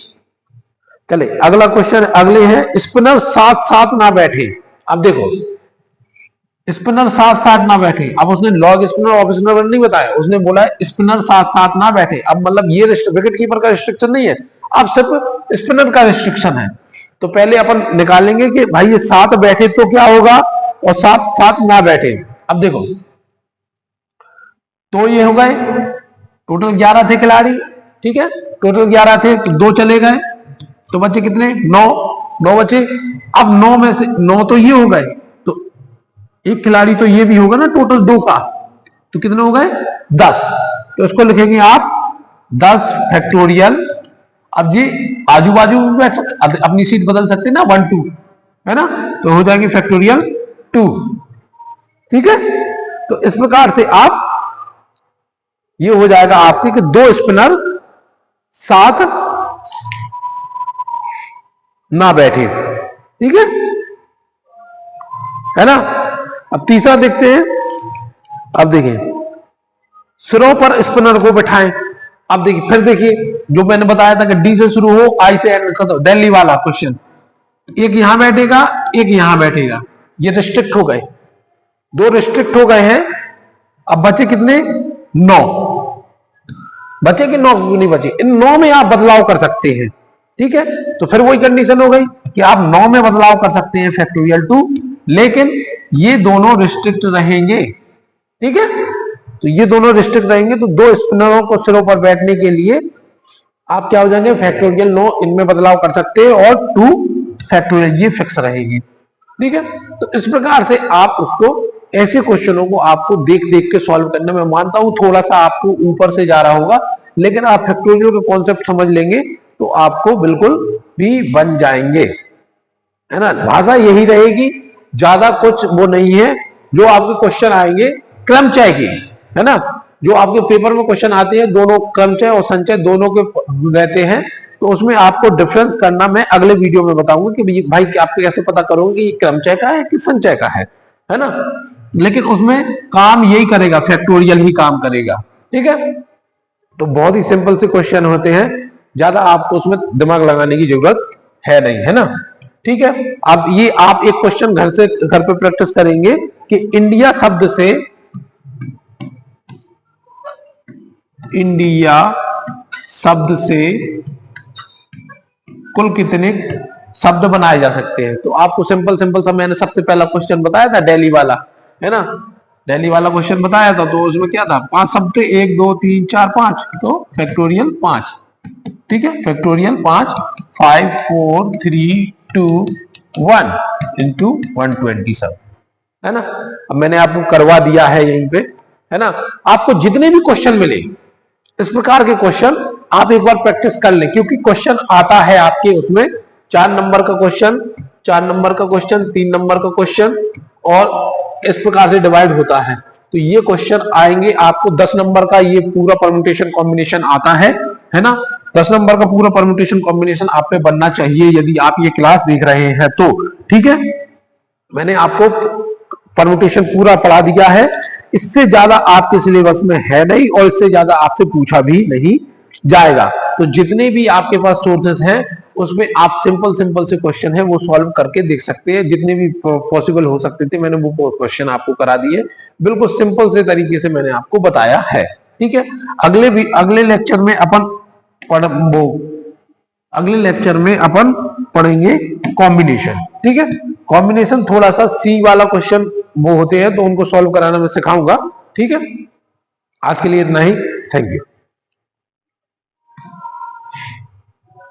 Speaker 1: चले अगला क्वेश्चन, अगले हैं स्पिनर साथ साथ ना बैठे। अब देखो स्पिनर साथ साथ ना बैठे, अब उसने लॉग स्पिनर ऑफ स्पिनर नहीं बताया, उसने बोला है स्पिनर साथ साथ ना बैठे। अब मतलब ये विकेट कीपर का रिस्ट्रिक्शन नहीं है, अब सिर्फ स्पिनर का रिस्ट्रिक्शन है। तो पहले अपन निकालेंगे कि भाई ये साथ बैठे तो क्या होगा, और साथ साथ ना बैठे। अब देखो तो ये हो गए, टोटल 11 थे खिलाड़ी, ठीक है, टोटल 11 थे, तो 2 चले गए, तो बचे कितने, 9 बचे। अब 9 में से 9 तो ये हो गए, तो एक खिलाड़ी तो ये भी होगा ना, टोटल 2 का, तो कितने हो गए, 10। तो इसको लिखेंगे आप 10 फैक्टोरियल। अब ये आजू बाजू में बैठ सकते, अपनी सीट बदल सकते हैं ना, 1 2, है ना, तो हो जाएंगे फैक्टोरियल 2, ठीक है। तो इस प्रकार से आप ये हो जाएगा आपके कि 2 स्पिनर साथ ना बैठे, ठीक है ना। अब तीसरा देखते हैं, अब देखिए सिरों पर स्पिनर को बिठाएं। अब देखिए फिर देखिए जो मैंने बताया था कि डी से शुरू हो आई से एंड कर दो, दिल्ली वाला क्वेश्चन, एक यहां बैठेगा एक यहां बैठेगा, ये रिस्ट्रिक्ट हो गए, 2 रिस्ट्रिक्ट हो गए हैं। अब बचे कितने, 9 बचे कि 9 नहीं बचे, इन 9 में आप बदलाव कर सकते हैं, ठीक है। तो फिर वही कंडीशन हो गई कि आप 9 में बदलाव कर सकते हैं फैक्टोरियल 2, लेकिन ये दोनों रिस्ट्रिक्ट रहेंगे, ठीक है। तो ये दोनों रिस्ट्रिक्ट रहेंगे, तो 2 स्पिनरों को सिरों पर बैठने के लिए आप क्या हो जाएंगे, फैक्टोरियल 9 इनमें बदलाव कर सकते हैं, और 2 फैक्टोरियल ये फिक्स रहेगी, ठीक है। तो इस प्रकार से आप उसको, ऐसे क्वेश्चनों को आपको देख देख के सॉल्व करने में, मानता हूं थोड़ा सा आपको ऊपर से जा रहा होगा, लेकिन आप फैक्टोरियल का कॉन्सेप्ट समझ लेंगे तो आपको बिल्कुल भी बन जाएंगे, है ना। भाषा यही रहेगी, ज्यादा कुछ वो नहीं है। जो आपके क्वेश्चन आएंगे क्रमचय के, है ना, जो आपके पेपर में क्वेश्चन आते हैं दोनों क्रमचय और संचय दोनों के रहते हैं, तो उसमें आपको डिफरेंस करना मैं अगले वीडियो में बताऊंगा कि भाई आपको कैसे पता करोगे कि ये क्रमचय का है कि संचय का है ना। लेकिन उसमें काम यही करेगा, फैक्टोरियल ही काम करेगा, ठीक है। तो बहुत ही सिंपल से क्वेश्चन होते हैं, ज्यादा आपको उसमें दिमाग लगाने की जरूरत है नहीं, है ना, ठीक है। अब ये आप एक क्वेश्चन घर पे प्रैक्टिस करेंगे कि इंडिया शब्द से कुल कितने शब्द बनाए जा सकते हैं। तो आपको सिंपल सिंपल सा मैंने सबसे पहला क्वेश्चन बताया था दिल्ली वाला, है ना, डेली वाला क्वेश्चन बताया था, तो उसमें क्या था, 5 शब्द थे, 1 2 3 4 5, तो फैक्टोरियल 5। ठीक है, फैक्टोरियल 5, 5 4 3 2 1 इंटू 127, है ना। अब मैंने आपको करवा दिया है यहीं पे, है ना। आपको जितने भी क्वेश्चन मिले इस प्रकार के क्वेश्चन आप एक बार प्रैक्टिस कर लें, क्योंकि क्वेश्चन आता है आपके उसमें 4 नंबर का क्वेश्चन, 4 नंबर का क्वेश्चन, 3 नंबर का क्वेश्चन, और इस प्रकार से डिवाइड होता है। तो ये क्वेश्चन आएंगे आपको 10 नंबर का, ये पूरा परम्यूटेशन कॉम्बिनेशन आता है ना। 10 नंबर का पूरा परम्यूटेशन कॉम्बिनेशन आप पे बनना चाहिए यदि आप ये क्लास देख रहे हैं तो। ठीक है, मैंने आपको परम्यूटेशन पूरा पढ़ा दिया है, इससे ज्यादा आपके सिलेबस में है नहीं और इससे ज्यादा आपसे पूछा भी नहीं जाएगा। तो जितने भी आपके पास सोर्सेस हैं उसमें आप सिंपल सिंपल से क्वेश्चन है वो सॉल्व करके देख सकते हैं, जितने भी पॉसिबल हो सकते थे मैंने वो क्वेश्चन आपको करा दिए, बिल्कुल सिंपल से तरीके से मैंने आपको बताया है। ठीक है, अगले लेक्चर में अपन वो अगले लेक्चर में अपन पढ़ेंगे कॉम्बिनेशन। ठीक है, कॉम्बिनेशन थोड़ा सा सी वाला क्वेश्चन वो होते हैं तो उनको सॉल्व कराना मैं सिखाऊंगा। ठीक है, आज के लिए इतना ही, थैंक यू।